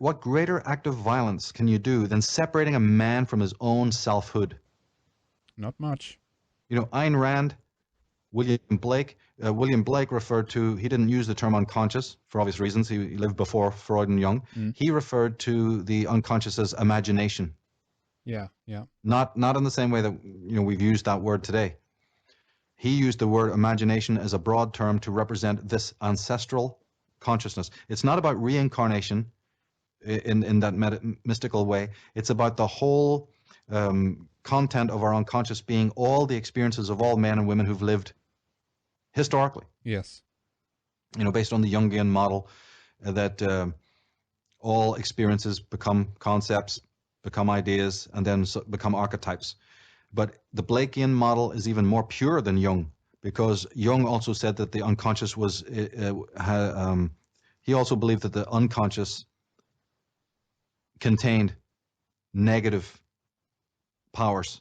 what greater act of violence can you do than separating a man from his own selfhood? Not much. You know, Ayn Rand, William Blake referred to, he didn't use the term unconscious for obvious reasons. He lived before Freud and Jung. He referred to the unconscious as imagination. Yeah. Not in the same way that, you know, we've used that word today. He used the word imagination as a broad term to represent this ancestral consciousness. It's not about reincarnation in that mystical way. It's about the whole content of our unconscious being all the experiences of all men and women who've lived historically. Yes. You know, based on the Jungian model that all experiences become concepts, become ideas, and then become archetypes. But the Blakean model is even more pure than Jung, because Jung also said that the unconscious was, he also believed that the unconscious contained negative powers.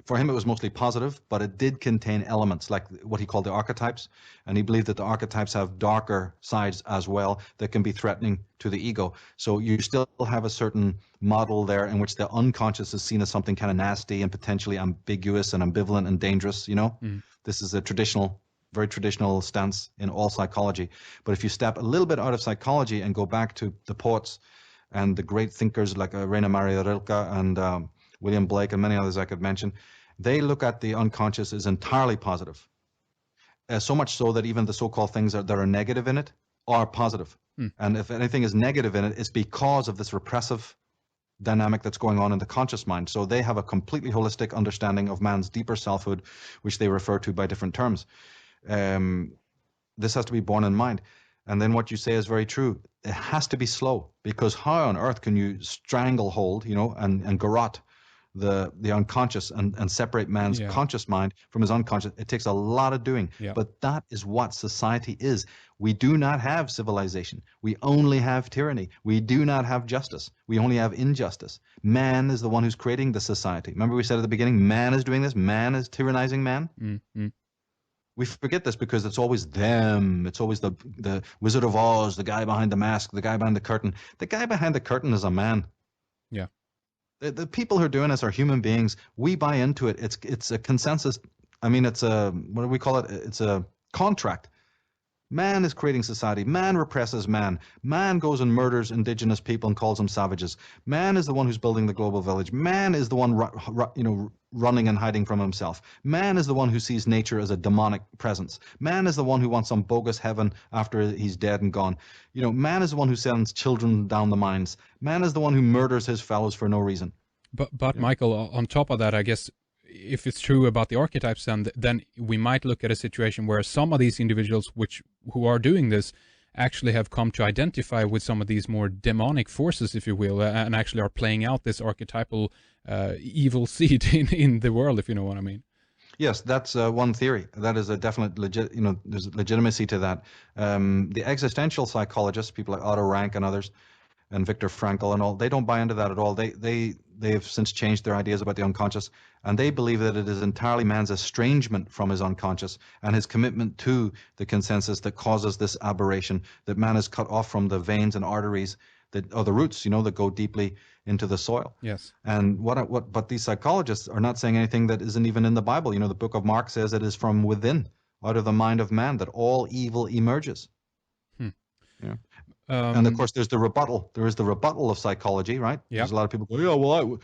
For him, it was mostly positive, but it did contain elements like what he called the archetypes. And he believed that the archetypes have darker sides as well that can be threatening to the ego. So you still have a certain model there in which the unconscious is seen as something kind of nasty and potentially ambiguous and ambivalent and dangerous, you know? This is a very traditional stance in all psychology. But if you step a little bit out of psychology and go back to the poets and the great thinkers like Rainer Maria Rilke and William Blake and many others I could mention, they look at the unconscious as entirely positive. So much so that even the so-called things that are negative in it are positive. And if anything is negative in it, it's because of this repressive dynamic that's going on in the conscious mind. So they have a completely holistic understanding of man's deeper selfhood, which they refer to by different terms. This has to be borne in mind. And then what you say is very true. It has to be slow, because how on earth can you stranglehold, you know, and garrote the unconscious and separate man's conscious mind from his unconscious? It takes a lot of doing. But that is what society is. We do not have civilization. We only have tyranny. We do not have justice. We only have injustice. Man is the one who's creating the society. Remember we said at the beginning, man is doing this. Man is tyrannizing man. We forget this because it's always them. It's always the Wizard of Oz, the guy behind the mask, the guy behind the curtain. The guy behind the curtain is a man. Yeah. The people who are doing this are human beings. We buy into it. It's a consensus. I mean, it's a, what do we call it? It's a contract. Man is creating society. Man represses man. Man goes and murders indigenous people and calls them savages. Man is the one who's building the global village. Man is the one, running and hiding from himself. Man is the one who sees nature as a demonic presence. Man is the one who wants some bogus heaven after he's dead and gone. You know, man is the one who sends children down the mines. Man is the one who murders his fellows for no reason. But Michael, on top of that, I guess, if it's true about the archetypes, then we might look at a situation where some of these individuals who are doing this actually have come to identify with some of these more demonic forces, if you will, and actually are playing out this archetypal evil seed in the world, if you know what I mean. Yes, that's one theory. That is a definite there's legitimacy to that. The existential psychologists, people like Otto Rank and others, and Viktor Frankl and all, they don't buy into that at all. They've since changed their ideas about the unconscious, and they believe that it is entirely man's estrangement from his unconscious and his commitment to the consensus that causes this aberration, that man is cut off from the veins and arteries that are the roots, that go deeply into the soil. Yes. And but these psychologists are not saying anything that isn't even in the Bible. The book of Mark says it is from within, out of the mind of man, that all evil emerges. And of course, there's the rebuttal. There is the rebuttal of psychology, right? Yeah. There's a lot of people go, yeah, well,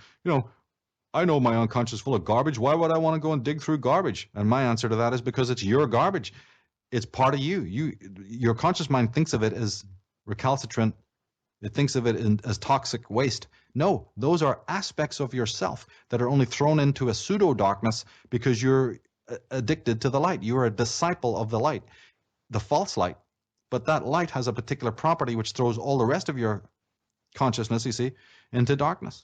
I know my unconscious full of garbage. Why would I want to go and dig through garbage? And my answer to that is because it's your garbage. It's part of you. Your conscious mind thinks of it as recalcitrant. It thinks of it as toxic waste. No, those are aspects of yourself that are only thrown into a pseudo darkness because you're addicted to the light. You are a disciple of the light, the false light. But that light has a particular property which throws all the rest of your consciousness, you see, into darkness.